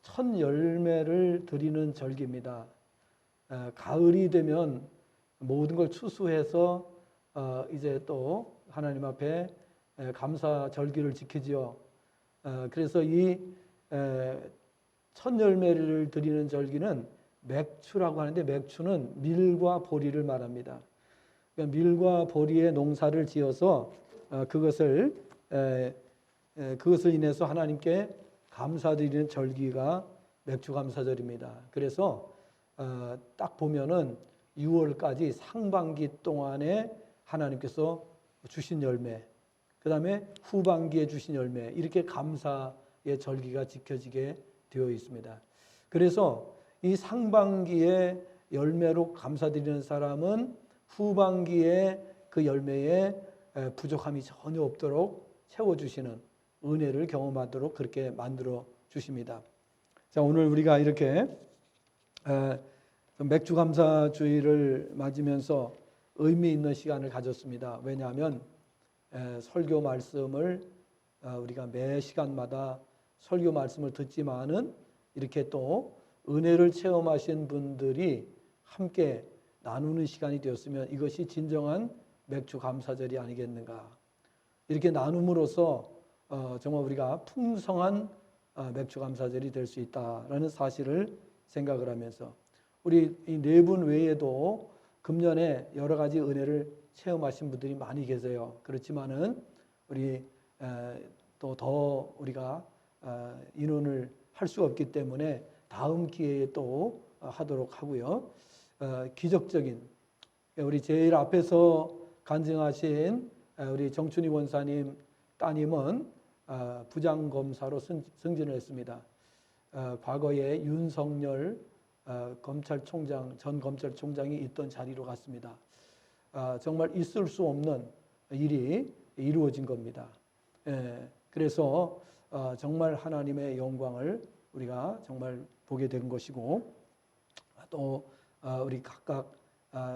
첫 열매를 드리는 절기입니다. 가을이 되면 모든 걸 추수해서 이제 또 하나님 앞에 감사 절기를 지키지요. 그래서 이 첫 열매를 드리는 절기는 맥추라고 하는데, 맥추는 밀과 보리를 말합니다. 그러니까 밀과 보리의 농사를 지어서 그것을 인해서 하나님께 감사드리는 절기가 맥주감사절입니다. 그래서 딱 보면은 6월까지 상반기 동안에 하나님께서 주신 열매, 그 다음에 후반기에 주신 열매, 이렇게 감사의 절기가 지켜지게 되어 있습니다. 그래서 이 상반기에 열매로 감사드리는 사람은 후반기에 그 열매에 부족함이 전혀 없도록 채워주시는 은혜를 경험하도록 그렇게 만들어 주십니다. 자, 오늘 우리가 이렇게 맥주감사주의를 맞으면서 의미 있는 시간을 가졌습니다. 왜냐하면 설교 말씀을 우리가 매 시간마다 설교 말씀을 듣지만은 이렇게 또 은혜를 체험하신 분들이 함께 나누는 시간이 되었으면 이것이 진정한 맥주감사절이 아니겠는가. 이렇게 나눔으로써 정말 우리가 풍성한 맥주감사절이 될 수 있다라는 사실을 생각을 하면서, 우리 이 네 분 외에도 금년에 여러 가지 은혜를 체험하신 분들이 많이 계세요. 그렇지만은 우리 또 더 우리가 인원을 할 수가 없기 때문에 다음 기회에 또 하도록 하고요. 기적적인, 우리 제일 앞에서 간증하신 우리 정춘희 원사님 따님은 부장검사로 승진을 했습니다. 과거에 윤석열 전 검찰총장이 있던 자리로 갔습니다. 정말 있을 수 없는 일이 이루어진 겁니다. 그래서 정말 하나님의 영광을 우리가 정말 보게 된 것이고, 또 우리 각각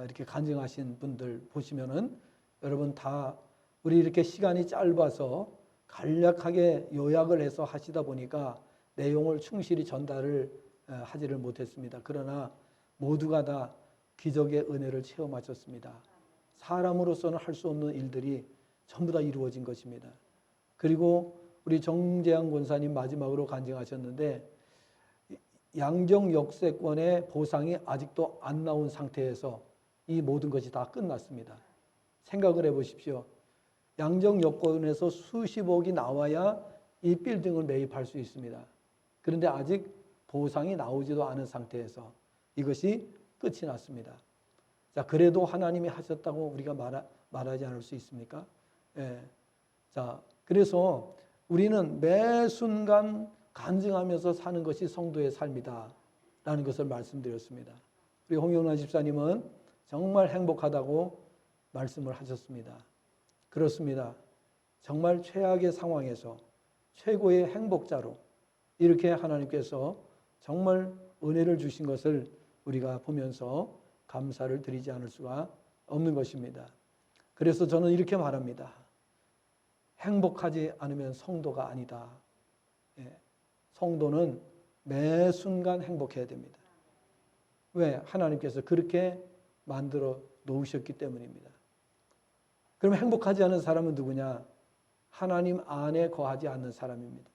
이렇게 간증하신 분들 보시면은 여러분 다 우리 이렇게 시간이 짧아서 간략하게 요약을 해서 하시다 보니까 내용을 충실히 전달을 하지를 못했습니다. 그러나 모두가 다 기적의 은혜를 체험하셨습니다. 사람으로서는 할 수 없는 일들이 전부 다 이루어진 것입니다. 그리고 우리 정재양 권사님 마지막으로 간증하셨는데, 양정 역세권의 보상이 아직도 안 나온 상태에서 이 모든 것이 다 끝났습니다. 생각을 해보십시오. 양정 여권에서 수십억이 나와야 이 빌딩을 매입할 수 있습니다. 그런데 아직 보상이 나오지도 않은 상태에서 이것이 끝이 났습니다. 자, 그래도 하나님이 하셨다고 우리가 말하지 않을 수 있습니까? 자, 그래서 우리는 매 순간 간증하면서 사는 것이 성도의 삶이다 라는 것을 말씀드렸습니다. 우리 홍영란 집사님은 정말 행복하다고 말씀을 하셨습니다. 그렇습니다. 정말 최악의 상황에서 최고의 행복자로 이렇게 하나님께서 정말 은혜를 주신 것을 우리가 보면서 감사를 드리지 않을 수가 없는 것입니다. 그래서 저는 이렇게 말합니다. 행복하지 않으면 성도가 아니다. 성도는 매 순간 행복해야 됩니다. 왜? 하나님께서 그렇게 만들어 놓으셨기 때문입니다. 그럼 행복하지 않은 사람은 누구냐? 하나님 안에 거하지 않는 사람입니다.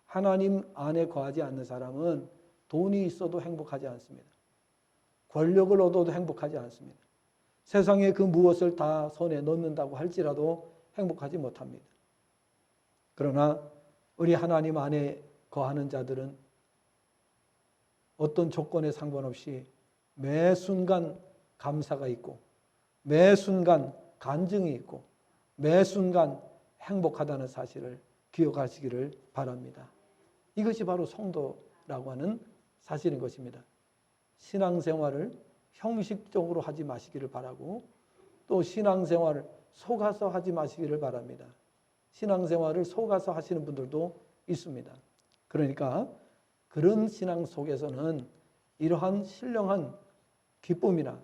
하나님 안에 거하지 않는 사람은 돈이 있어도 행복하지 않습니다. 권력을 얻어도 행복하지 않습니다. 세상에 그 무엇을 다 손에 넣는다고 할지라도 행복하지 못합니다. 그러나 우리 하나님 안에 거하는 자들은 어떤 조건에 상관없이 매 순간 감사가 있고, 매 순간 간증이 있고, 매 순간 행복하다는 사실을 기억하시기를 바랍니다. 이것이 바로 성도라고 하는 사실인 것입니다. 신앙생활을 형식적으로 하지 마시기를 바라고, 또 신앙생활을 속아서 하지 마시기를 바랍니다. 신앙생활을 속아서 하시는 분들도 있습니다. 그러니까 그런 신앙 속에서는 이러한 신령한 기쁨이나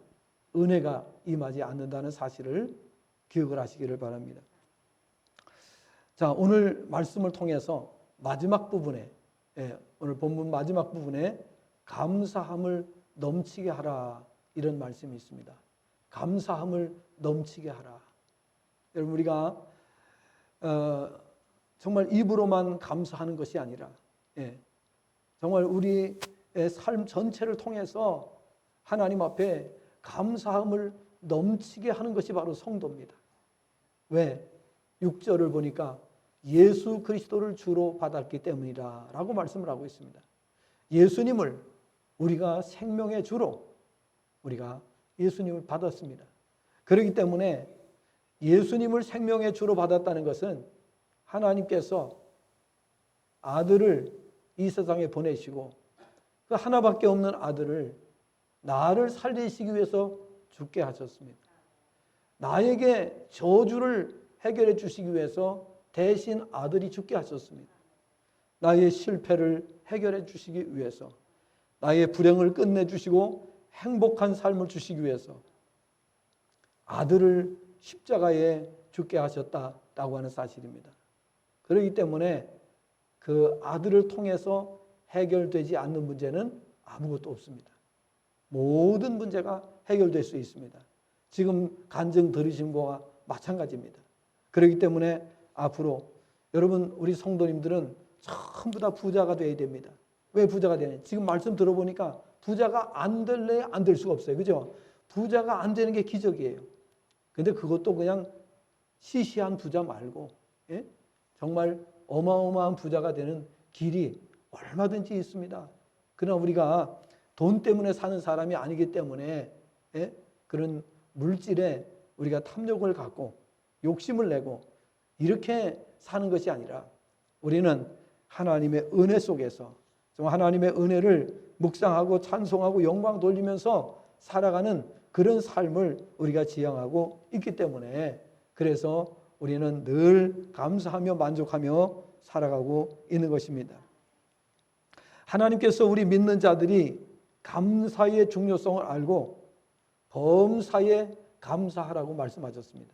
은혜가 임하지 않는다는 사실을 기억을 하시기를 바랍니다. 자, 오늘 말씀을 통해서 마지막 부분에, 오늘 본문 마지막 부분에 감사함을 넘치게 하라, 이런 말씀이 있습니다. 감사함을 넘치게 하라. 여러분, 우리가 정말 입으로만 감사하는 것이 아니라 정말 우리의 삶 전체를 통해서 하나님 앞에 감사함을 넘치게 하는 것이 바로 성도입니다. 왜? 6절을 보니까 예수 그리스도를 주로 받았기 때문이다 라고 말씀을 하고 있습니다. 예수님을 우리가 생명의 주로 우리가 예수님을 받았습니다. 그렇기 때문에 예수님을 생명의 주로 받았다는 것은 하나님께서 아들을 이 세상에 보내시고 그 하나밖에 없는 아들을 나를 살리시기 위해서 죽게 하셨습니다. 나에게 저주를 해결해 주시기 위해서 대신 아들이 죽게 하셨습니다. 나의 실패를 해결해 주시기 위해서, 나의 불행을 끝내주시고 행복한 삶을 주시기 위해서 아들을 십자가에 죽게 하셨다라고 하는 사실입니다. 그렇기 때문에 그 아들을 통해서 해결되지 않는 문제는 아무것도 없습니다. 모든 문제가 해결될 수 있습니다. 지금 간증 들으신 거와 마찬가지입니다. 그렇기 때문에 앞으로 여러분, 우리 성도님들은 전부 다 부자가 되어야 됩니다. 왜 부자가 되냐? 지금 말씀 들어보니까 부자가 안 될래 안 될 수가 없어요. 그죠? 부자가 안 되는 게 기적이에요. 근데 그것도 그냥 시시한 부자 말고 정말 어마어마한 부자가 되는 길이 얼마든지 있습니다. 그러나 우리가 돈 때문에 사는 사람이 아니기 때문에 그런 물질에 우리가 탐욕을 갖고 욕심을 내고 이렇게 사는 것이 아니라 우리는 하나님의 은혜 속에서 하나님의 은혜를 묵상하고 찬송하고 영광 돌리면서 살아가는 그런 삶을 우리가 지향하고 있기 때문에 그래서 우리는 늘 감사하며 만족하며 살아가고 있는 것입니다. 하나님께서 우리 믿는 자들이 감사의 중요성을 알고 범사에 감사하라고 말씀하셨습니다.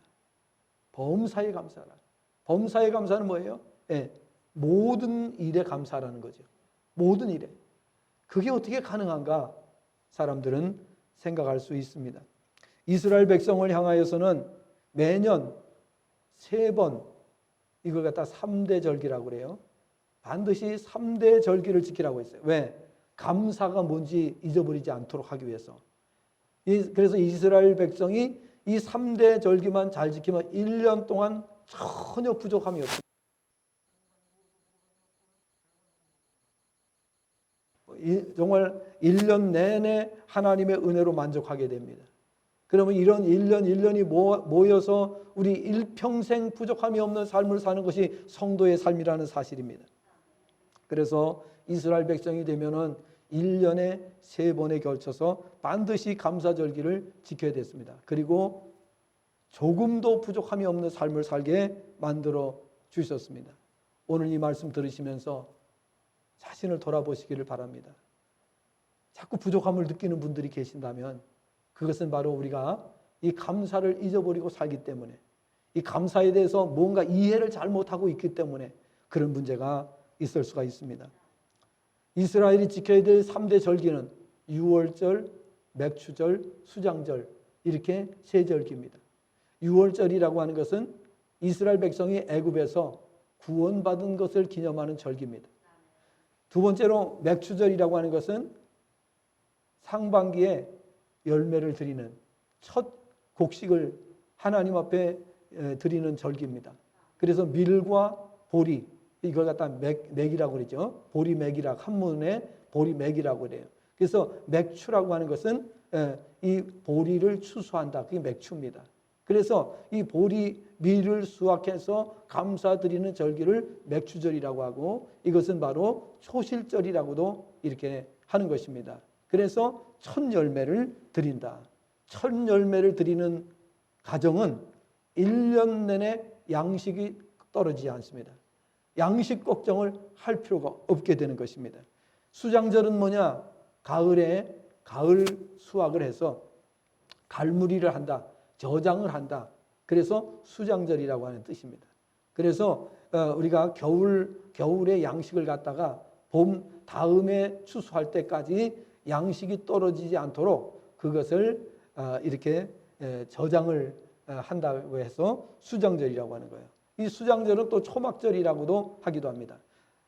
범사에 감사하라. 범사에 감사는 뭐예요? 모든 일에 감사하라는 거죠. 모든 일에. 그게 어떻게 가능한가? 사람들은 생각할 수 있습니다. 이스라엘 백성을 향하여서는 매년 3번 이걸 갖다 3대 절기라고 그래요. 반드시 3대 절기를 지키라고 했어요. 왜? 감사가 뭔지 잊어버리지 않도록 하기 위해서. 그래서 이스라엘 백성이 이 3대 절기만 잘 지키면 1년 동안 전혀 부족함이 없습니다. 정말 1년 내내 하나님의 은혜로 만족하게 됩니다. 그러면 이런 1년이 모여서 우리 일평생 부족함이 없는 삶을 사는 것이 성도의 삶이라는 사실입니다. 그래서 이스라엘 백성이 되면은 1년에 3번에 걸쳐서 반드시 감사절기를 지켜야 됐습니다. 그리고 조금도 부족함이 없는 삶을 살게 만들어 주셨습니다. 오늘 이 말씀 들으시면서 자신을 돌아보시기를 바랍니다. 자꾸 부족함을 느끼는 분들이 계신다면 그것은 바로 우리가 이 감사를 잊어버리고 살기 때문에, 이 감사에 대해서 뭔가 이해를 잘못하고 있기 때문에 그런 문제가 있을 수가 있습니다. 이스라엘이 지켜야 될 3대 절기는 유월절, 맥추절, 수장절, 이렇게 3절기입니다. 유월절이라고 하는 것은 이스라엘 백성이 애굽에서 구원받은 것을 기념하는 절기입니다. 두 번째로 맥추절이라고 하는 것은 상반기에 열매를 드리는 첫 곡식을 하나님 앞에 드리는 절기입니다. 그래서 밀과 보리, 이걸 갖다 맥이라고 그러죠. 보리맥이라고, 한문에 보리맥이라고 그래요. 그래서 맥추라고 하는 것은 이 보리를 추수한다. 그게 맥추입니다. 그래서 이 보리 밀을 수확해서 감사드리는 절기를 맥추절이라고 하고, 이것은 바로 초실절이라고도 이렇게 하는 것입니다. 그래서 첫 열매를 드린다. 첫 열매를 드리는 가정은 1년 내내 양식이 떨어지지 않습니다. 양식 걱정을 할 필요가 없게 되는 것입니다. 수장절은 뭐냐? 가을에 가을 수확을 해서 갈무리를 한다. 저장을 한다. 그래서 수장절이라고 하는 뜻입니다. 그래서 우리가 겨울에 양식을 갖다가 봄 다음에 추수할 때까지 양식이 떨어지지 않도록 그것을 이렇게 저장을 한다고 해서 수장절이라고 하는 거예요. 이 수장절은 또 초막절이라고도 하기도 합니다.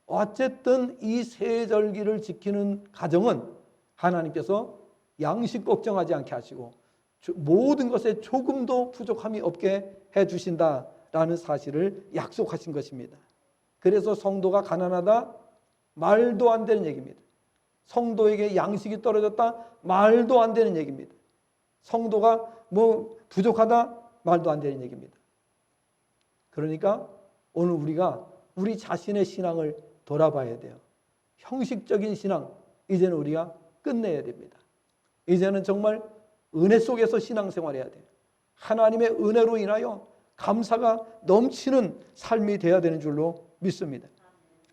어쨌든 이 세 절기를 지키는 가정은 하나님께서 양식 걱정하지 않게 하시고 모든 것에 조금도 부족함이 없게 해주신다라는 사실을 약속하신 것입니다. 그래서 성도가 가난하다? 말도 안 되는 얘기입니다. 성도에게 양식이 떨어졌다? 말도 안 되는 얘기입니다. 성도가 뭐 부족하다? 말도 안 되는 얘기입니다. 그러니까 오늘 우리가 우리 자신의 신앙을 돌아봐야 돼요. 형식적인 신앙, 이제는 우리가 끝내야 됩니다. 이제는 정말 은혜 속에서 신앙생활해야 돼요. 하나님의 은혜로 인하여 감사가 넘치는 삶이 되어야 되는 줄로 믿습니다.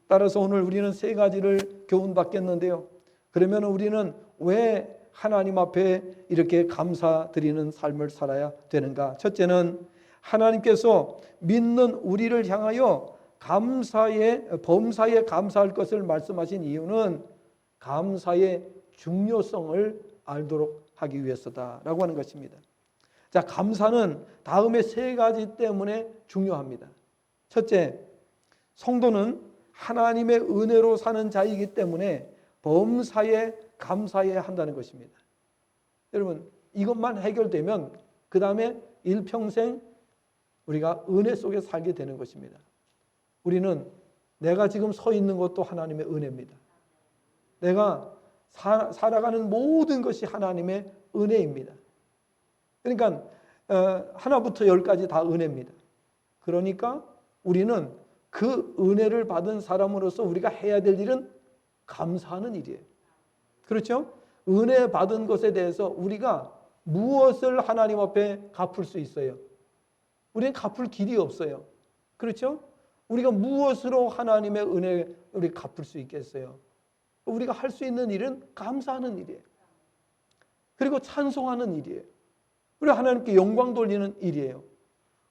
따라서 오늘 우리는 세 가지를 교훈받겠는데요. 그러면 우리는 왜 하나님 앞에 이렇게 감사드리는 삶을 살아야 되는가? 첫째는 하나님께서 믿는 우리를 향하여 범사에 감사할 것을 말씀하신 이유는 감사의 중요성을 알도록 하기 위해서다라고 하는 것입니다. 자, 감사는 다음에 세 가지 때문에 중요합니다. 첫째, 성도는 하나님의 은혜로 사는 자이기 때문에 범사에 감사해야 한다는 것입니다. 여러분, 이것만 해결되면 그 다음에 일평생 우리가 은혜 속에 살게 되는 것입니다. 우리는 내가 지금 서 있는 것도 하나님의 은혜입니다. 내가 살아가는 모든 것이 하나님의 은혜입니다. 그러니까 하나부터 열까지 다 은혜입니다. 그러니까 우리는 그 은혜를 받은 사람으로서 우리가 해야 될 일은 감사하는 일이에요. 그렇죠? 은혜 받은 것에 대해서 우리가 무엇을 하나님 앞에 갚을 수 있어요? 우리는 갚을 길이 없어요. 그렇죠? 우리가 무엇으로 하나님의 은혜를 우리 갚을 수 있겠어요? 우리가 할 수 있는 일은 감사하는 일이에요. 그리고 찬송하는 일이에요. 우리가 하나님께 영광 돌리는 일이에요.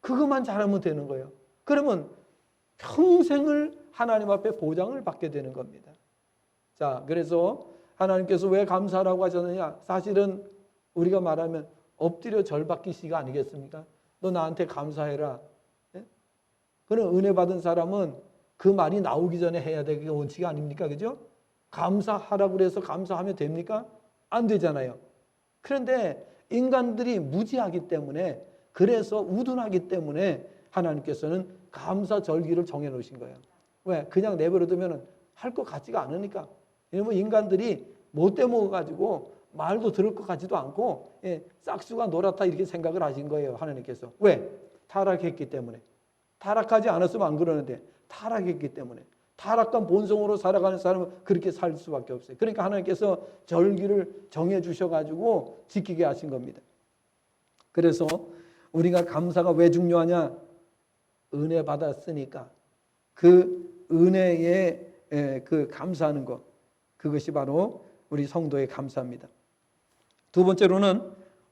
그것만 잘하면 되는 거예요. 그러면 평생을 하나님 앞에 보장을 받게 되는 겁니다. 자, 그래서 하나님께서 왜 감사라고 하셨느냐? 사실은 우리가 말하면 엎드려 절받기 시가 아니겠습니까? 너 나한테 감사해라. 네? 그런 은혜 받은 사람은 그 말이 나오기 전에 해야 되는 게 원칙이 아닙니까? 그죠? 감사하라고 그래서 감사하면 됩니까? 안 되잖아요. 그런데 인간들이 무지하기 때문에, 그래서 우둔하기 때문에 하나님께서는 감사 절기를 정해 놓으신 거예요. 왜? 그냥 내버려 두면 할 것 같지가 않으니까. 왜냐면 인간들이 못돼 먹어가지고 말도 들을 것 같지도 않고 싹수가 놀았다 이렇게 생각을 하신 거예요. 하나님께서. 왜? 타락했기 때문에. 타락하지 않았으면 안 그러는데 타락했기 때문에. 타락한 본성으로 살아가는 사람은 그렇게 살 수밖에 없어요. 그러니까 하나님께서 절기를 정해 주셔가지고 지키게 하신 겁니다. 그래서 우리가 감사가 왜 중요하냐? 은혜 받았으니까 그 은혜에 그 감사하는 것, 그것이 바로 우리 성도의 감사입니다. 두 번째로는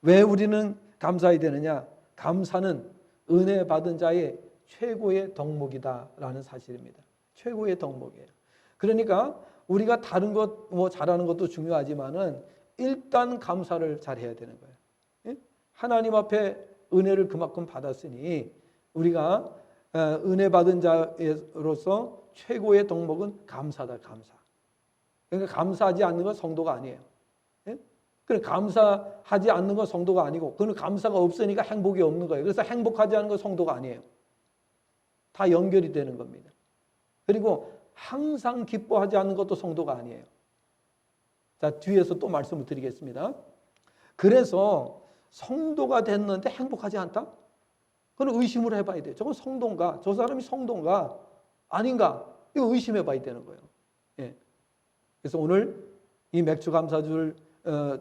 왜 우리는 감사해야 되느냐? 감사는 은혜 받은 자의 최고의 덕목이다라는 사실입니다. 최고의 덕목이에요. 그러니까 우리가 다른 것 뭐 잘하는 것도 중요하지만은 일단 감사를 잘해야 되는 거예요. 예? 하나님 앞에 은혜를 그만큼 받았으니 우리가 은혜 받은 자로서 최고의 덕목은 감사다, 감사. 그러니까 감사하지 않는 건 성도가 아니에요. 예? 그러니까 감사하지 않는 건 성도가 아니고, 그는 감사가 없으니까 행복이 없는 거예요. 그래서 행복하지 않은 건 성도가 아니에요. 다 연결이 되는 겁니다. 그리고 항상 기뻐하지 않는 것도 성도가 아니에요. 자, 뒤에서 또 말씀을 드리겠습니다. 그래서 성도가 됐는데 행복하지 않다? 그건 의심을 해봐야 돼요. 저건 성도인가? 저 사람이 성도인가? 아닌가? 이거 의심해 봐야 되는 거예요. 예. 그래서 오늘 이 맥주 감사절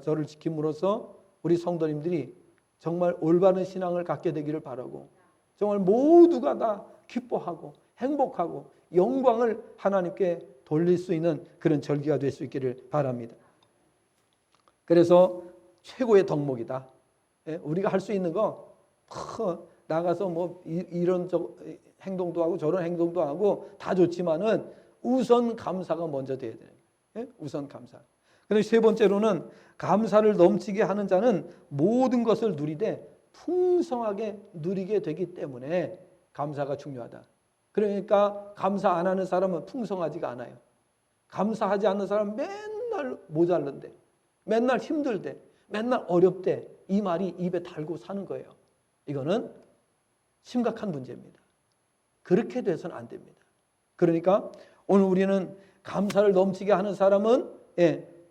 저를 지킴으로써 우리 성도님들이 정말 올바른 신앙을 갖게 되기를 바라고, 정말 모두가 다 기뻐하고 행복하고 영광을 하나님께 돌릴 수 있는 그런 절기가 될 수 있기를 바랍니다. 그래서 최고의 덕목이다. 예? 우리가 할 수 있는 거 나가서 뭐 이런 행동도 하고 저런 행동도 하고 다 좋지만은 우선 감사가 먼저 돼야 돼요. 예? 우선 감사. 그런데 세 번째로는 감사를 넘치게 하는 자는 모든 것을 누리되 풍성하게 누리게 되기 때문에 감사가 중요하다. 그러니까 감사 안 하는 사람은 풍성하지가 않아요. 감사하지 않는 사람은 맨날 모자른데, 맨날 힘들대, 맨날 어렵대, 이 말이 입에 달고 사는 거예요. 이거는 심각한 문제입니다. 그렇게 돼서는 안 됩니다. 그러니까 오늘 우리는 감사를 넘치게 하는 사람은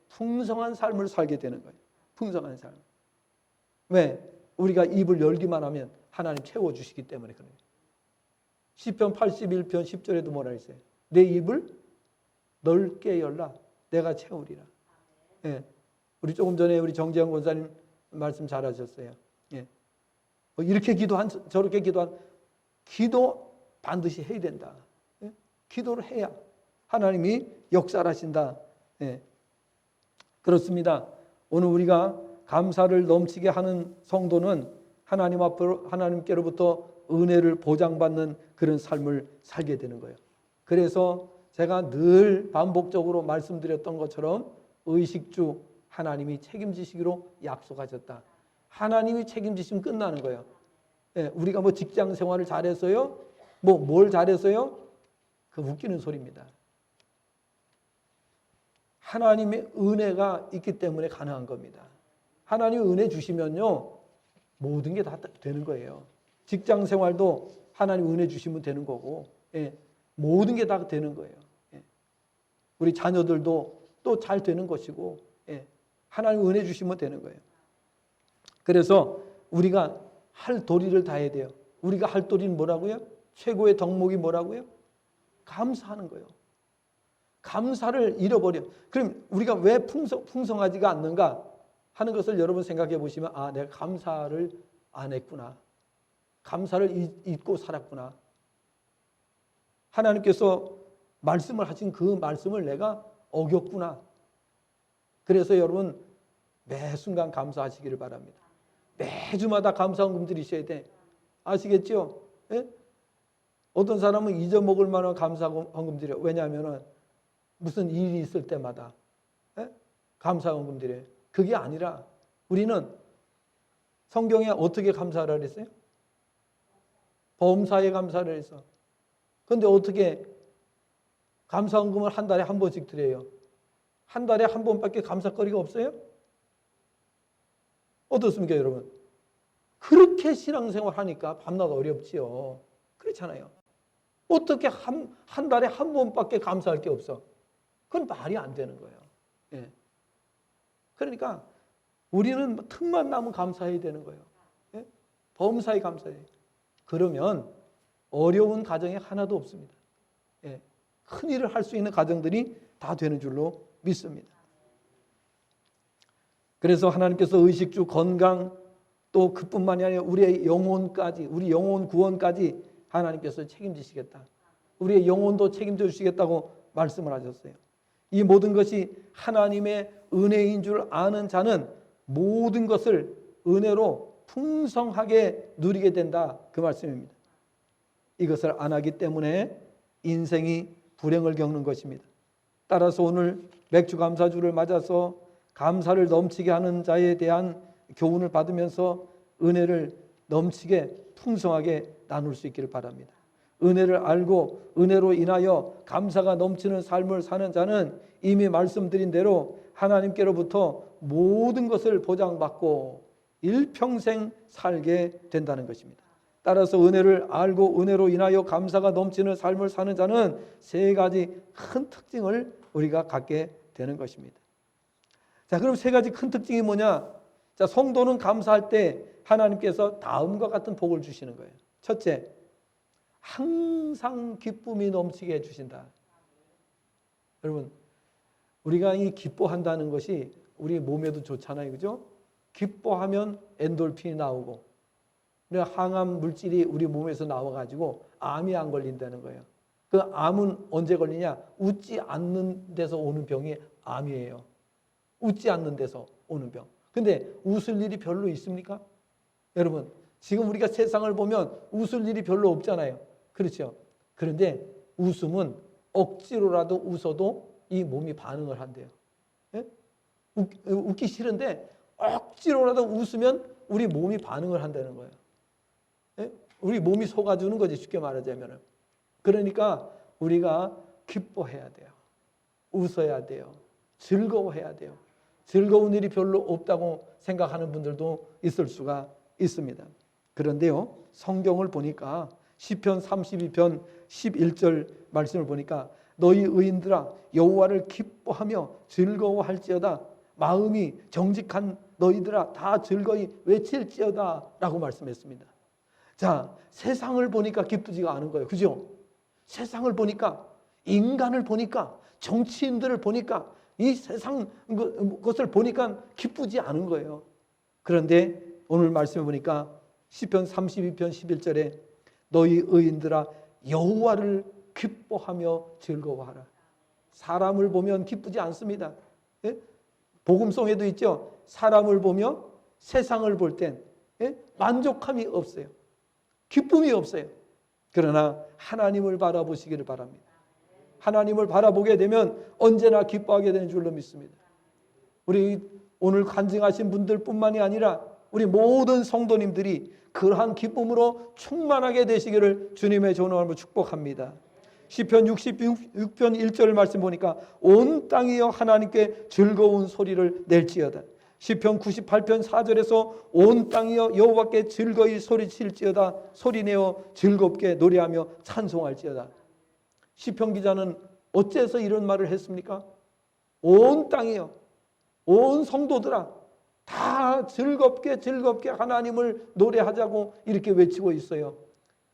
풍성한 삶을 살게 되는 거예요. 풍성한 삶. 왜? 우리가 입을 열기만 하면 하나님 채워주시기 때문에 그래요. 시편 81편 10절에도 뭐라 했어요? 내 입을 넓게 열라 내가 채우리라. 예. 우리 조금 전에 우리 정재영 권사님 말씀 잘하셨어요. 예. 이렇게 기도한 저렇게 기도한 기도 반드시 해야 된다. 예. 기도를 해야 하나님이 역사를 하신다. 예. 그렇습니다. 오늘 우리가 감사를 넘치게 하는 성도는 하나님 앞으로 하나님께로부터 은혜를 보장받는 그런 삶을 살게 되는 거예요. 그래서 제가 늘 반복적으로 말씀드렸던 것처럼 의식주 하나님이 책임지시기로 약속하셨다. 하나님이 책임지시면 끝나는 거예요. 예, 우리가 뭐 직장 생활을 잘했어요? 뭘 잘했어요? 그 웃기는 소리입니다. 하나님의 은혜가 있기 때문에 가능한 겁니다. 하나님이 은혜 주시면요 모든 게 다 되는 거예요. 직장 생활도 하나님 은혜 주시면 되는 거고, 모든 게 다 되는 거예요. 우리 자녀들도 또 잘 되는 것이고, 하나님 은혜 주시면 되는 거예요. 그래서 우리가 할 도리를 다 해야 돼요. 우리가 할 도리는 뭐라고요? 최고의 덕목이 뭐라고요? 감사하는 거예요. 감사를 잃어버려. 그럼 우리가 왜 풍성하지가 않는가 하는 것을 여러분 생각해 보시면 내가 감사를 안 했구나. 감사를 잊고 살았구나. 하나님께서 말씀을 하신 그 말씀을 내가 어겼구나. 그래서 여러분 매 순간 감사하시기를 바랍니다. 매주마다 감사헌금 드리셔야 돼. 아시겠죠? 예? 어떤 사람은 잊어먹을 만한 감사헌금 드려요. 왜냐하면 무슨 일이 있을 때마다 감사헌금 드려요. 그게 아니라 우리는 성경에 어떻게 감사를 했어요? 범사에 감사를 했어. 그런데 어떻게 감사헌금을 한 달에 한 번씩 드려요? 한 달에 한 번밖에 감사거리가 없어요? 어떻습니까, 여러분? 그렇게 신앙생활 하니까 밤낮 어렵지요. 그렇잖아요. 어떻게 한 달에 한 번밖에 감사할 게 없어? 그건 말이 안 되는 거예요. 예. 그러니까 우리는 틈만 나면 감사해야 되는 거예요. 예? 범사에 감사해요. 그러면 어려운 가정이 하나도 없습니다. 예. 큰 일을 할 수 있는 가정들이 다 되는 줄로 믿습니다. 그래서 하나님께서 의식주, 건강, 또 그뿐만이 아니라 우리의 영혼까지, 우리 영혼 구원까지 하나님께서 책임지시겠다. 우리의 영혼도 책임져 주시겠다고 말씀을 하셨어요. 이 모든 것이 하나님의 은혜인 줄 아는 자는 모든 것을 은혜로 풍성하게 누리게 된다. 그 말씀입니다. 이것을 안 하기 때문에 인생이 불행을 겪는 것입니다. 따라서 오늘 맥주감사주를 맞아서 감사를 넘치게 하는 자에 대한 교훈을 받으면서 은혜를 넘치게 풍성하게 나눌 수 있기를 바랍니다. 은혜를 알고 은혜로 인하여 감사가 넘치는 삶을 사는 자는 이미 말씀드린 대로 하나님께로부터 모든 것을 보장받고 일평생 살게 된다는 것입니다. 따라서 은혜를 알고 은혜로 인하여 감사가 넘치는 삶을 사는 자는 세 가지 큰 특징을 우리가 갖게 되는 것입니다. 자, 그럼 세 가지 큰 특징이 뭐냐? 자, 성도는 감사할 때 하나님께서 다음과 같은 복을 주시는 거예요. 첫째, 항상 기쁨이 넘치게 해주신다. 여러분, 우리가 이 기뻐한다는 것이 우리 몸에도 좋잖아요. 그죠? 기뻐하면 엔돌핀이 나오고, 항암 물질이 우리 몸에서 나와가지고 암이 안 걸린다는 거예요. 그 암은 언제 걸리냐? 웃지 않는 데서 오는 병이 암이에요. 웃지 않는 데서 오는 병. 근데 웃을 일이 별로 있습니까? 여러분, 지금 우리가 세상을 보면 웃을 일이 별로 없잖아요. 그렇죠. 그런데 웃음은 억지로라도 웃어도 이 몸이 반응을 한대요. 예? 웃기 싫은데 억지로라도 웃으면 우리 몸이 반응을 한다는 거예요. 예? 우리 몸이 속아주는 거지, 쉽게 말하자면. 그러니까 우리가 기뻐해야 돼요. 웃어야 돼요. 즐거워해야 돼요. 즐거운 일이 별로 없다고 생각하는 분들도 있을 수가 있습니다. 그런데요, 성경을 보니까 시편 32편 11절 말씀을 보니까 너희 의인들아 여호와를 기뻐하며 즐거워할지어다 마음이 정직한 너희들아 다 즐거이 외칠지어다 라고 말씀했습니다. 자, 세상을 보니까 기쁘지가 않은 거예요. 그죠? 세상을 보니까, 인간을 보니까, 정치인들을 보니까, 이 세상 것을 보니까 기쁘지 않은 거예요. 그런데 오늘 말씀해 보니까 시편 32편 11절에 너희 의인들아 여호와를 기뻐하며 즐거워하라. 사람을 보면 기쁘지 않습니다. 예? 복음송에도 있죠. 사람을 보며 세상을 볼 땐 만족함이 없어요. 기쁨이 없어요. 그러나 하나님을 바라보시기를 바랍니다. 하나님을 바라보게 되면 언제나 기뻐하게 되는 줄로 믿습니다. 우리 오늘 간증하신 분들 뿐만이 아니라 우리 모든 성도님들이 그러한 기쁨으로 충만하게 되시기를 주님의 전으로 축복합니다. 시편 66편 1절 말씀 보니까 온 땅이여 하나님께 즐거운 소리를 낼지어다. 시편 98편 4절에서 온 땅이여 여호와께 즐거이 소리칠지어다 소리내어 즐겁게 노래하며 찬송할지어다. 시편 기자는 어째서 이런 말을 했습니까? 온 땅이여, 온 성도들아 다 즐겁게 하나님을 노래하자고 이렇게 외치고 있어요.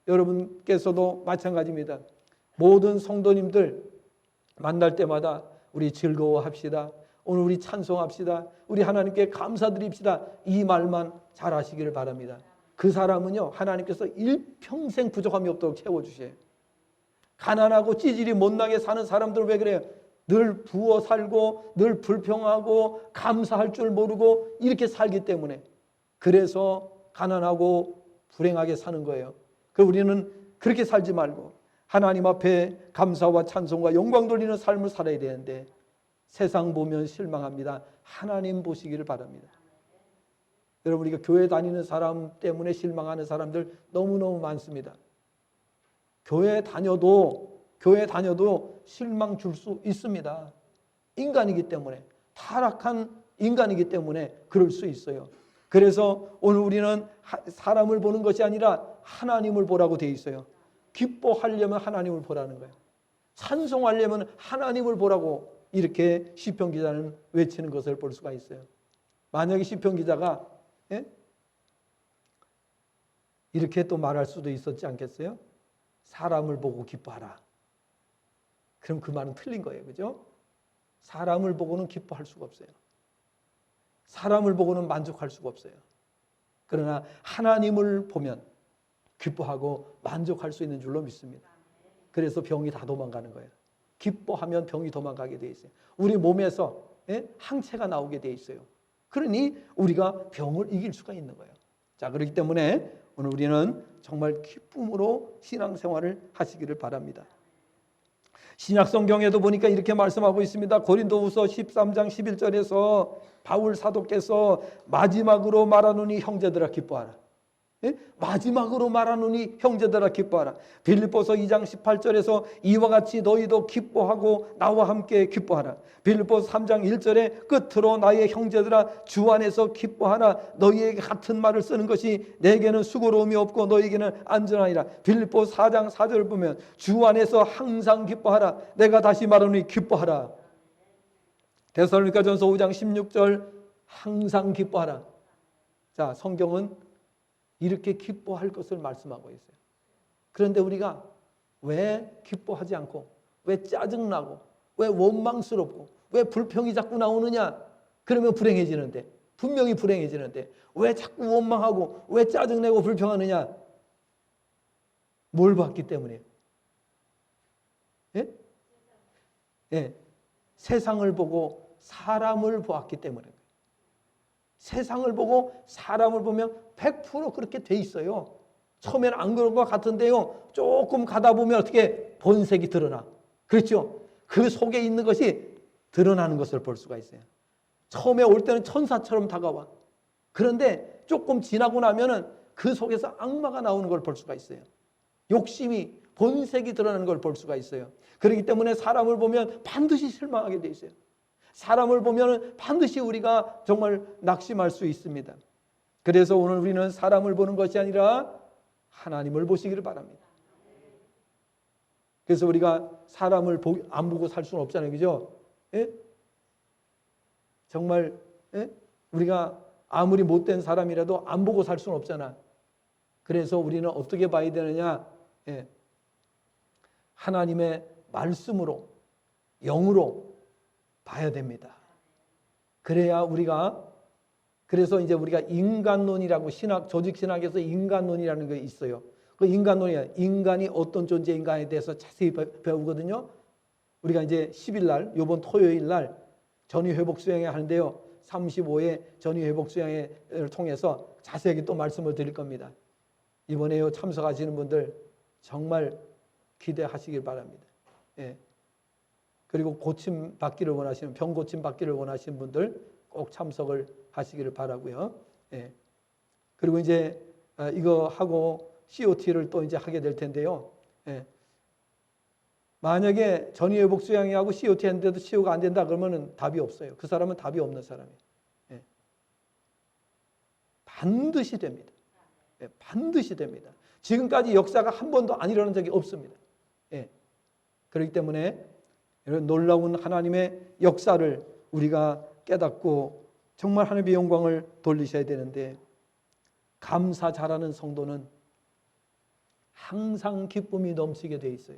여러분께서도 마찬가지입니다. 모든 성도님들 만날 때마다 우리 즐거워합시다. 오늘 우리 찬송합시다. 우리 하나님께 감사드립시다. 이 말만 잘 하시기를 바랍니다. 그 사람은요 하나님께서 일평생 부족함이 없도록 채워주셔요. 가난하고 찌질이 못나게 사는 사람들은 왜 그래요? 늘 부어 살고 늘 불평하고 감사할 줄 모르고 이렇게 살기 때문에 그래서 가난하고 불행하게 사는 거예요. 그래서 우리는 그렇게 살지 말고 하나님 앞에 감사와 찬송과 영광 돌리는 삶을 살아야 되는데 세상 보면 실망합니다. 하나님 보시기를 바랍니다. 여러분 우리가 교회 다니는 사람 때문에 실망하는 사람들 너무너무 많습니다. 교회 다녀도 실망 줄 수 있습니다. 인간이기 때문에 타락한 인간이기 때문에 그럴 수 있어요. 그래서 오늘 우리는 사람을 보는 것이 아니라 하나님을 보라고 되어 있어요. 기뻐하려면 하나님을 보라는 거예요. 찬송하려면 하나님을 보라고 이렇게 시편 기자는 외치는 것을 볼 수가 있어요. 만약에 시편 기자가 이렇게 또 말할 수도 있었지 않겠어요? 사람을 보고 기뻐하라. 그럼 그 말은 틀린 거예요. 그죠? 사람을 보고는 기뻐할 수가 없어요. 사람을 보고는 만족할 수가 없어요. 그러나 하나님을 보면 기뻐하고 만족할 수 있는 줄로 믿습니다. 그래서 병이 다 도망가는 거예요. 기뻐하면 병이 도망가게 돼 있어요. 우리 몸에서 항체가 나오게 돼 있어요. 그러니 우리가 병을 이길 수가 있는 거예요. 자, 그렇기 때문에 오늘 우리는 정말 기쁨으로 신앙생활을 하시기를 바랍니다. 신약 성경에도 보니까 이렇게 말씀하고 있습니다. 고린도후서 13장 11절에서 바울 사도께서 마지막으로 말하노니 형제들아 기뻐하라. 마지막으로 말하노니 형제들아 기뻐하라. 빌립보서 2장 18절에서 이와 같이 너희도 기뻐하고 나와 함께 기뻐하라. 빌립보서 3장 1절에 끝으로 나의 형제들아 주 안에서 기뻐하라. 너희에게 같은 말을 쓰는 것이 내게는 수고로움이 없고 너희에게는 안전하니라. 빌립보서 4장 4절 보면 주 안에서 항상 기뻐하라. 내가 다시 말하노니 기뻐하라. 데살로니가전서 5장 16절 항상 기뻐하라. 자, 성경은 이렇게 기뻐할 것을 말씀하고 있어요. 그런데 우리가 왜 기뻐하지 않고 왜 짜증나고 왜 원망스럽고 왜 불평이 자꾸 나오느냐? 그러면 불행해지는데 분명히 불행해지는데 왜 자꾸 원망하고 왜 짜증내고 불평하느냐? 뭘 봤기 때문이에요? 예? 예. 세상을 보고 사람을 보았기 때문에 세상을 보고 사람을 보면 100% 그렇게 돼 있어요. 처음에는 안 그런 것 같은데요. 조금 가다 보면 어떻게 본색이 드러나. 그렇죠? 그 속에 있는 것이 드러나는 것을 볼 수가 있어요. 처음에 올 때는 천사처럼 다가와. 그런데 조금 지나고 나면은 그 속에서 악마가 나오는 걸 볼 수가 있어요. 욕심이, 본색이 드러나는 걸 볼 수가 있어요. 그렇기 때문에 사람을 보면 반드시 실망하게 돼 있어요. 사람을 보면 반드시 우리가 정말 낙심할 수 있습니다. 그래서 오늘 우리는 사람을 보는 것이 아니라 하나님을 보시기를 바랍니다. 그래서 우리가 사람을 안 보고 살 수는 없잖아요. 그죠? 예? 정말 예? 우리가 아무리 못된 사람이라도 안 보고 살 수는 없잖아. 그래서 우리는 어떻게 봐야 되느냐? 예. 하나님의 말씀으로, 영으로 봐야 됩니다. 그래야 그래서 이제 우리가 인간론이라고 조직 신학에서 인간론이라는 게 있어요. 그 인간이 어떤 존재인가에 대해서 자세히 배우거든요. 우리가 이제 10일 날, 이번 토요일 날 전위회복 수양회 하는데요. 35회 전위회복 수양회를 통해서 자세하게 또 말씀을 드릴 겁니다. 이번에 참석하시는 분들 정말 기대하시길 바랍니다. 예. 그리고 고침 받기를 원하시는, 병 고침 받기를 원하시는 분들 꼭 참석을 하시기를 바라고요. 예. 그리고 이제 이거 하고 COT를 또 이제 하게 될 텐데요. 예. 만약에 전위회복 수양회하고 COT 했는데도 치유가 안 된다 그러면은 답이 없어요. 그 사람은 답이 없는 사람이에요. 예. 반드시 됩니다. 예. 반드시 됩니다. 지금까지 역사가 한 번도 안 일어난 적이 없습니다. 예. 그렇기 때문에 이런 놀라운 하나님의 역사를 우리가 깨닫고 정말 하나님의 영광을 돌리셔야 되는데, 감사 잘하는 성도는 항상 기쁨이 넘치게 돼 있어요.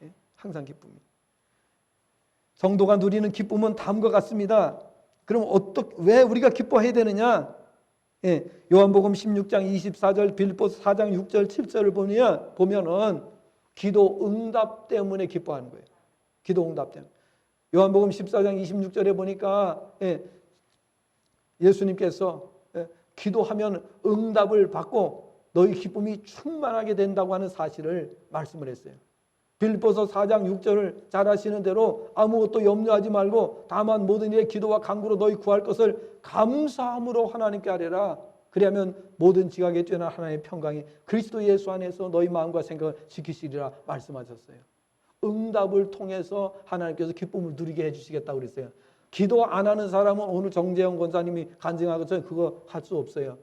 예? 항상 기쁨이. 성도가 누리는 기쁨은 다음과 같습니다. 그럼 왜 우리가 기뻐해야 되느냐? 예, 요한복음 16장 24절, 빌립보서 4장 6절, 7절을 보면은 기도 응답 때문에 기뻐하는 거예요. 기도 응답 때문에. 요한복음 14장 26절에 보니까 예수님께서 기도하면 응답을 받고 너희 기쁨이 충만하게 된다고 하는 사실을 말씀을 했어요. 빌립보서 4장 6절을 잘 아시는 대로 아무것도 염려하지 말고 다만 모든 일에 기도와 간구로 너희 구할 것을 감사함으로 하나님께 아뢰라. 그리하면 모든 지각에 뛰어난 하나님의 평강이 그리스도 예수 안에서 너희 마음과 생각을 지키시리라 말씀하셨어요. 응답을 통해서 하나님께서 기쁨을 누리게 해주시겠다고 그랬어요. 기도 안 하는 사람은 오늘 정재영 권사님이 간증하고 저는 그거 할 수 없어요.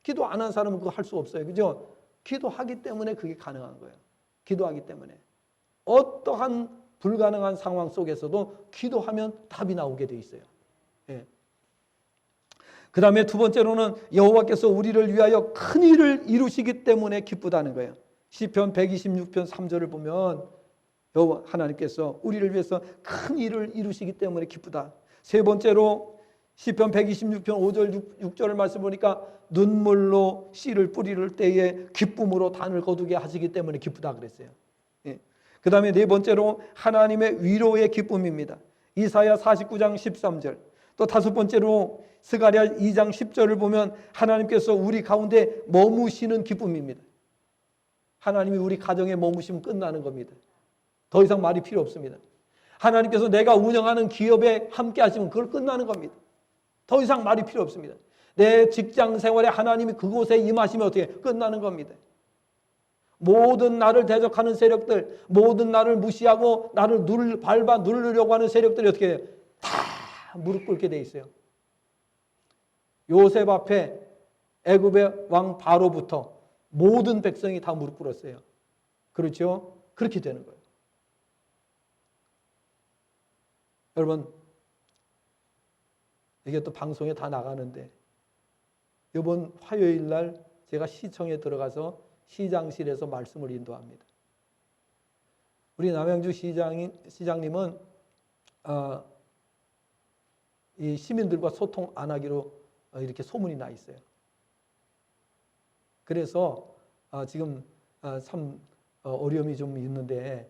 기도 안 하는 사람은 그거 할 수 없어요. 그죠? 기도하기 때문에 그게 가능한 거예요. 기도하기 때문에. 어떠한 불가능한 상황 속에서도 기도하면 답이 나오게 돼 있어요. 예. 그 다음에 두 번째로는 여호와께서 우리를 위하여 큰 일을 이루시기 때문에 기쁘다는 거예요. 시편 126편 3절을 보면 여호와 하나님께서 우리를 위해서 큰 일을 이루시기 때문에 기쁘다. 세 번째로 시편 126편 5절 6절을 말씀 보니까 눈물로 씨를 뿌릴 때에 기쁨으로 단을 거두게 하시기 때문에 기쁘다 그랬어요. 예. 그 다음에 네 번째로 하나님의 위로의 기쁨입니다. 이사야 49장 13절. 또 다섯 번째로 스가랴 2장 10절을 보면 하나님께서 우리 가운데 머무시는 기쁨입니다. 하나님이 우리 가정에 머무시면 끝나는 겁니다. 더 이상 말이 필요 없습니다. 하나님께서 내가 운영하는 기업에 함께 하시면 그걸 끝나는 겁니다. 더 이상 말이 필요 없습니다. 내 직장 생활에 하나님이 그곳에 임하시면 어떻게 끝나는 겁니다. 모든 나를 대적하는 세력들, 모든 나를 무시하고 나를 밟아 누르려고 하는 세력들이 어떻게 해요? 다 무릎 꿇게 돼 있어요. 요셉 앞에 애굽의 왕 바로부터 모든 백성이 다 무릎 꿇었어요. 그렇죠? 그렇게 되는 거예요. 여러분, 이게 또 방송에 다 나가는데 이번 화요일 날 제가 시청에 들어가서 시장실에서 말씀을 인도합니다. 우리 남양주 시장님은 이 시민들과 소통 안 하기로 이렇게 소문이 나 있어요. 그래서 지금 참 어려움이 좀 있는데,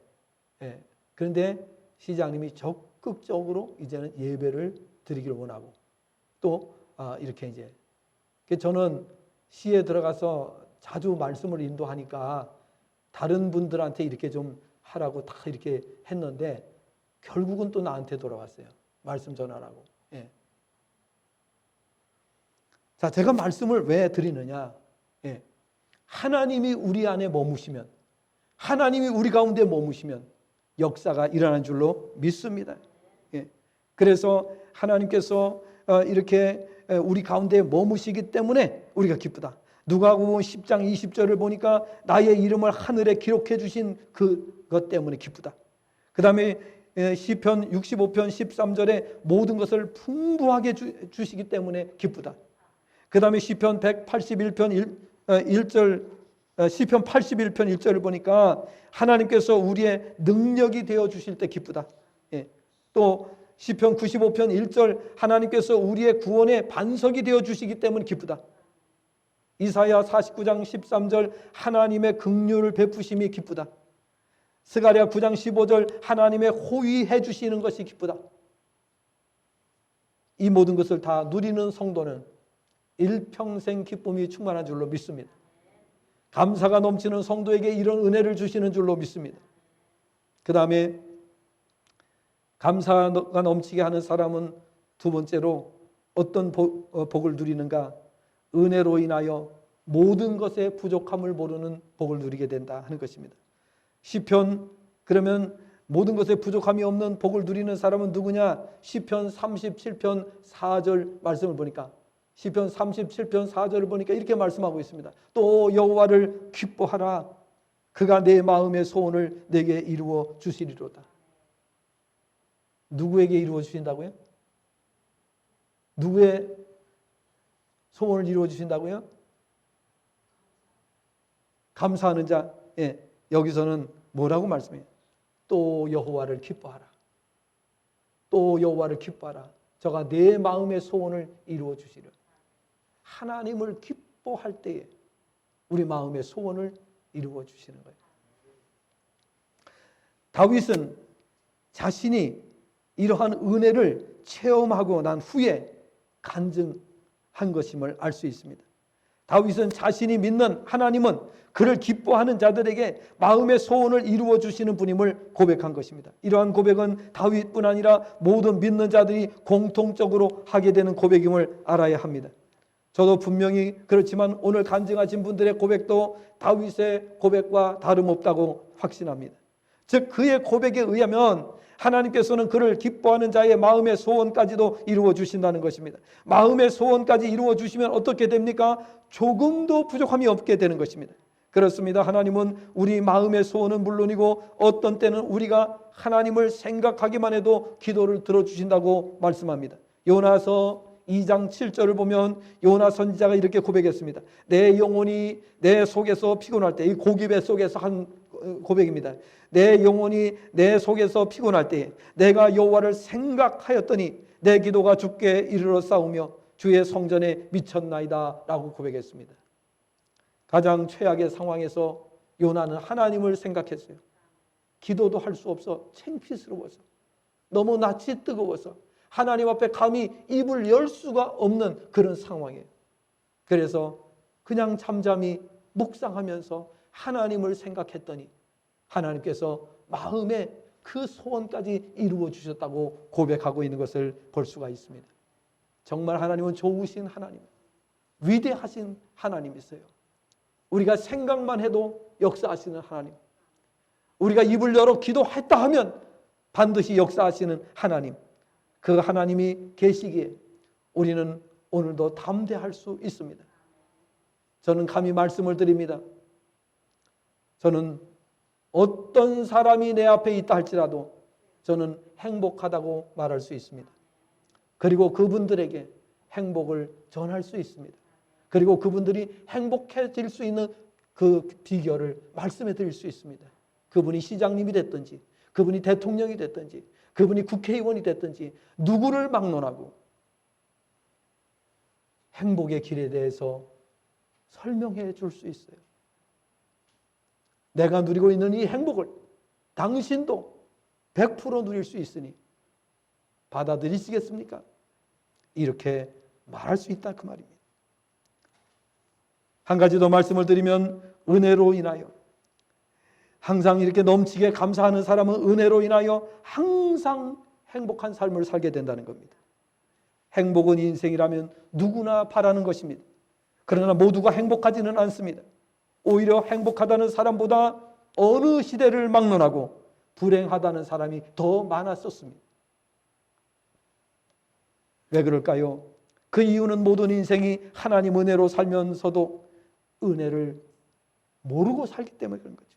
그런데 시장님이 적극적으로 이제는 예배를 드리기를 원하고 또 이렇게 이제 저는 시에 들어가서 자주 말씀을 인도하니까 다른 분들한테 이렇게 좀 하라고 다 이렇게 했는데 결국은 또 나한테 돌아왔어요. 말씀 전하라고. 예. 자, 제가 말씀을 왜 드리느냐? 예. 하나님이 우리 안에 머무시면, 하나님이 우리 가운데 머무시면 역사가 일어나는 줄로 믿습니다. 예. 그래서 하나님께서 이렇게 우리 가운데 머무시기 때문에 우리가 기쁘다. 누가복음 10장 20절을 보니까 나의 이름을 하늘에 기록해 주신 그것 때문에 기쁘다. 그 다음에 시편 65편 13절에 모든 것을 풍부하게 주시기 때문에 기쁘다. 그 다음에 시편 181편 1절, 시편 81편 1절을 보니까 하나님께서 우리의 능력이 되어 주실 때 기쁘다. 예. 또 시편 95편 1절 하나님께서 우리의 구원의 반석이 되어 주시기 때문에 기쁘다. 이사야 49장 13절 하나님의 긍휼을 베푸심이 기쁘다. 스가랴 9장 15절 하나님의 호위해 주시는 것이 기쁘다. 이 모든 것을 다 누리는 성도는 일평생 기쁨이 충만한 줄로 믿습니다. 감사가 넘치는 성도에게 이런 은혜를 주시는 줄로 믿습니다. 그 다음에 감사가 넘치게 하는 사람은 두 번째로 어떤 복을 누리는가? 은혜로 인하여 모든 것의 부족함을 모르는 복을 누리게 된다 하는 것입니다. 시편, 그러면 모든 것에 부족함이 없는 복을 누리는 사람은 누구냐? 시편 37편 4절 말씀을 보니까 시편 37편 4절을 보니까 이렇게 말씀하고 있습니다. 또 여호와를 기뻐하라. 그가 내 마음의 소원을 내게 이루어 주시리로다. 누구에게 이루어 주신다고요? 누구의 소원을 이루어 주신다고요? 감사하는 자. 예, 여기서는 뭐라고 말씀해요? 또 여호와를 기뻐하라. 또 여호와를 기뻐하라. 저가 내 마음의 소원을 이루어 주시려. 하나님을 기뻐할 때에 우리 마음의 소원을 이루어 주시는 거예요. 다윗은 자신이 이러한 은혜를 체험하고 난 후에 간증한 것임을 알 수 있습니다. 다윗은 자신이 믿는 하나님은 그를 기뻐하는 자들에게 마음의 소원을 이루어 주시는 분임을 고백한 것입니다. 이러한 고백은 다윗뿐 아니라 모든 믿는 자들이 공통적으로 하게 되는 고백임을 알아야 합니다. 저도 분명히 그렇지만 오늘 간증하신 분들의 고백도 다윗의 고백과 다름없다고 확신합니다. 즉 그의 고백에 의하면 하나님께서는 그를 기뻐하는 자의 마음의 소원까지도 이루어 주신다는 것입니다. 마음의 소원까지 이루어 주시면 어떻게 됩니까? 조금도 부족함이 없게 되는 것입니다. 그렇습니다. 하나님은 우리 마음의 소원은 물론이고 어떤 때는 우리가 하나님을 생각하기만 해도 기도를 들어주신다고 말씀합니다. 요나서 2장 7절을 보면 요나 선지자가 이렇게 고백했습니다. 내 영혼이 내 속에서 피곤할 때, 이 고기배 속에서 한 고백입니다. 내 영혼이 내 속에서 피곤할 때 내가 여호와를 생각하였더니 내 기도가 주께 이르러 싸우며 주의 성전에 미쳤나이다 라고 고백했습니다. 가장 최악의 상황에서 요나는 하나님을 생각했어요. 기도도 할 수 없어 창피스러워서 너무 낯이 뜨거워서 하나님 앞에 감히 입을 열 수가 없는 그런 상황이에요. 그래서 그냥 잠잠히 묵상하면서 하나님을 생각했더니 하나님께서 마음에 그 소원까지 이루어 주셨다고 고백하고 있는 것을 볼 수가 있습니다. 정말 하나님은 좋으신 하나님, 위대하신 하나님이세요. 우리가 생각만 해도 역사하시는 하나님, 우리가 입을 열어 기도했다 하면 반드시 역사하시는 하나님, 그 하나님이 계시기에 우리는 오늘도 담대할 수 있습니다. 저는 감히 말씀을 드립니다. 저는 어떤 사람이 내 앞에 있다 할지라도 저는 행복하다고 말할 수 있습니다. 그리고 그분들에게 행복을 전할 수 있습니다. 그리고 그분들이 행복해질 수 있는 그 비결을 말씀해 드릴 수 있습니다. 그분이 시장님이 됐든지, 그분이 대통령이 됐든지, 그분이 국회의원이 됐든지 누구를 막론하고 행복의 길에 대해서 설명해 줄 수 있어요. 내가 누리고 있는 이 행복을 당신도 100% 누릴 수 있으니 받아들이시겠습니까? 이렇게 말할 수 있다 그 말입니다. 한 가지 더 말씀을 드리면 은혜로 인하여, 항상 이렇게 넘치게 감사하는 사람은 은혜로 인하여 항상 행복한 삶을 살게 된다는 겁니다. 행복은 인생이라면 누구나 바라는 것입니다. 그러나 모두가 행복하지는 않습니다. 오히려 행복하다는 사람보다 어느 시대를 막론하고 불행하다는 사람이 더 많았었습니다. 왜 그럴까요? 그 이유는 모든 인생이 하나님 은혜로 살면서도 은혜를 모르고 살기 때문에 그런 거죠.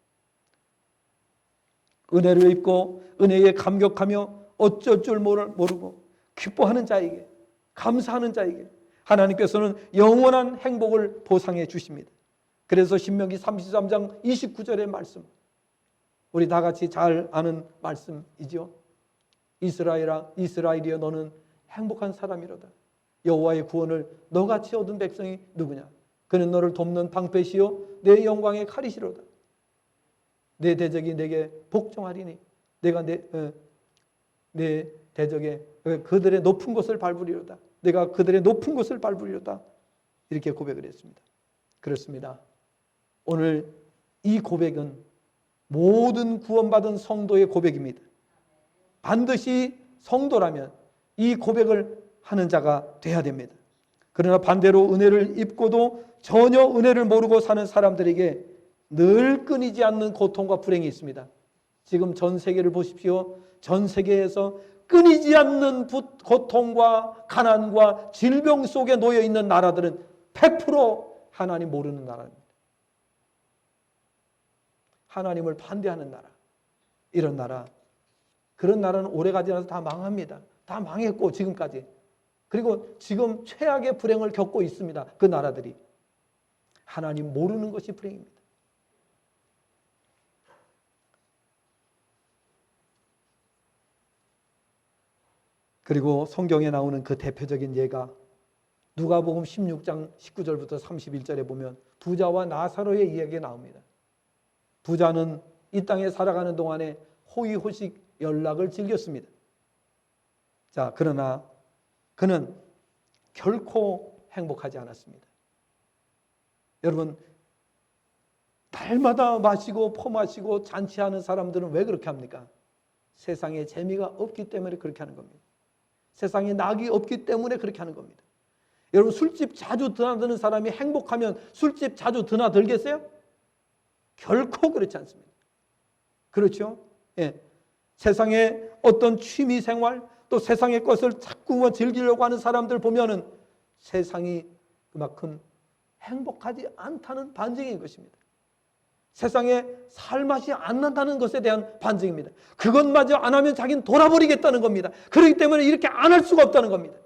은혜를 입고 은혜에 감격하며 어쩔 줄 모르고 기뻐하는 자에게, 감사하는 자에게 하나님께서는 영원한 행복을 보상해 주십니다. 그래서 신명기 33장 29절의 말씀, 우리 다 같이 잘 아는 말씀이죠. 이스라엘이여 너는 행복한 사람이로다. 여호와의 구원을 너같이 얻은 백성이 누구냐? 그는 너를 돕는 방패시요 내 영광의 칼이시로다. 내 대적이 내게 복종하리니 내가 내 대적에 그들의 높은 곳을 밟으리로다. 내가 그들의 높은 곳을 밟으리로다. 이렇게 고백을 했습니다. 그렇습니다. 오늘 이 고백은 모든 구원받은 성도의 고백입니다. 반드시 성도라면 이 고백을 하는 자가 돼야 됩니다. 그러나 반대로 은혜를 입고도 전혀 은혜를 모르고 사는 사람들에게 늘 끊이지 않는 고통과 불행이 있습니다. 지금 전 세계를 보십시오. 전 세계에서 끊이지 않는 고통과 가난과 질병 속에 놓여 있는 나라들은 100% 하나님 모르는 나라입니다. 하나님을 반대하는 나라, 이런 나라, 그런 나라는 오래가지 않아서 다 망합니다. 다 망했고 지금까지. 그리고 지금 최악의 불행을 겪고 있습니다. 그 나라들이. 하나님 모르는 것이 불행입니다. 그리고 성경에 나오는 그 대표적인 예가 누가복음 16장 19절부터 31절에 보면 부자와 나사로의 이야기가 나옵니다. 부자는 이 땅에 살아가는 동안에 호의호식 연락을 즐겼습니다. 자, 그러나 그는 결코 행복하지 않았습니다. 여러분, 날마다 마시고 퍼마시고 잔치하는 사람들은 왜 그렇게 합니까? 세상에 재미가 없기 때문에 그렇게 하는 겁니다. 세상에 낙이 없기 때문에 그렇게 하는 겁니다. 여러분, 술집 자주 드나드는 사람이 행복하면 술집 자주 드나들겠어요? 결코 그렇지 않습니다. 그렇죠? 예. 세상에 어떤 취미 생활, 또 세상의 것을 자꾸만 즐기려고 하는 사람들 보면은 세상이 그만큼 행복하지 않다는 반증인 것입니다. 세상에 살맛이 안 난다는 것에 대한 반증입니다. 그것마저 안 하면 자기는 돌아버리겠다는 겁니다. 그렇기 때문에 이렇게 안 할 수가 없다는 겁니다.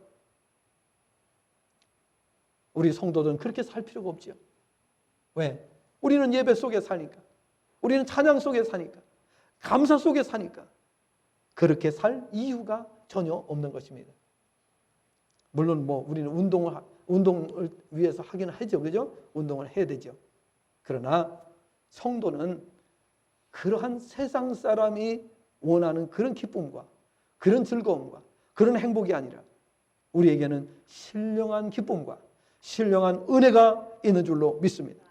우리 성도들은 그렇게 살 필요가 없죠. 왜? 우리는 예배 속에 사니까. 우리는 찬양 속에 사니까. 감사 속에 사니까. 그렇게 살 이유가 전혀 없는 것입니다. 물론 우리는 운동을 위해서 하긴 하죠. 그죠? 운동을 해야 되죠. 그러나 성도는 그러한 세상 사람이 원하는 그런 기쁨과 그런 즐거움과 그런 행복이 아니라 우리에게는 신령한 기쁨과 신령한 은혜가 있는 줄로 믿습니다.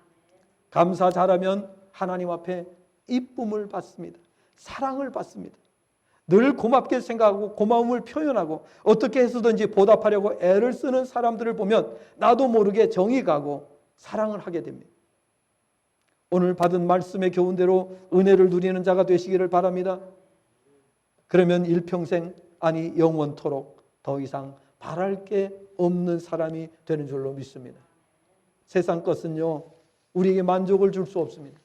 감사 잘하면 하나님 앞에 이쁨을 받습니다. 사랑을 받습니다. 늘 고맙게 생각하고 고마움을 표현하고 어떻게 해서든지 보답하려고 애를 쓰는 사람들을 보면 나도 모르게 정이 가고 사랑을 하게 됩니다. 오늘 받은 말씀의 교훈대로 은혜를 누리는 자가 되시기를 바랍니다. 그러면 일평생, 아니 영원토록 더 이상 바랄 게 없는 사람이 되는 줄로 믿습니다. 세상 것은요, 우리에게 만족을 줄 수 없습니다.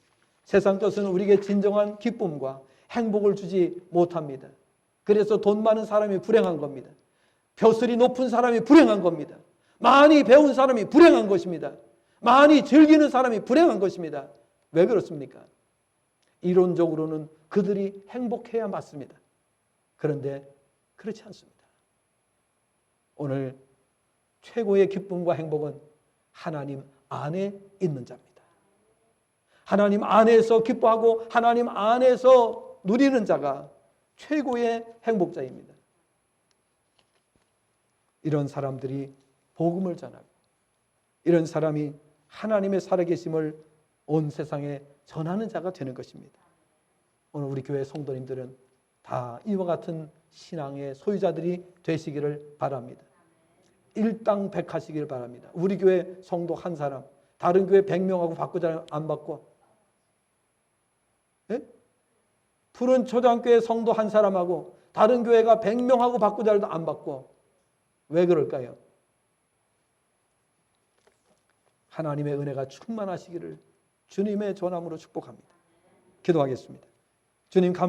세상 것은 우리에게 진정한 기쁨과 행복을 주지 못합니다. 그래서 돈 많은 사람이 불행한 겁니다. 벼슬이 높은 사람이 불행한 겁니다. 많이 배운 사람이 불행한 것입니다. 많이 즐기는 사람이 불행한 것입니다. 왜 그렇습니까? 이론적으로는 그들이 행복해야 맞습니다. 그런데 그렇지 않습니다. 오늘 최고의 기쁨과 행복은 하나님 안에 있는 자입니다. 하나님 안에서 기뻐하고 하나님 안에서 누리는 자가 최고의 행복자입니다. 이런 사람들이 복음을 전하고 이런 사람이 하나님의 살아계심을 온 세상에 전하는 자가 되는 것입니다. 오늘 우리 교회 성도님들은 다 이와 같은 신앙의 소유자들이 되시기를 바랍니다. 일당백하시기를 바랍니다. 우리 교회 성도 한 사람, 다른 교회 100명하고 바꾸자 안 바꿔? 예? 푸른 초등교회 성도 한 사람하고 다른 교회가 100명하고 바꾸자 해도 안 바꿔. 왜 그럴까요? 하나님의 은혜가 충만하시기를 주님의 전함으로 축복합니다. 기도하겠습니다. 주님 감사합니다.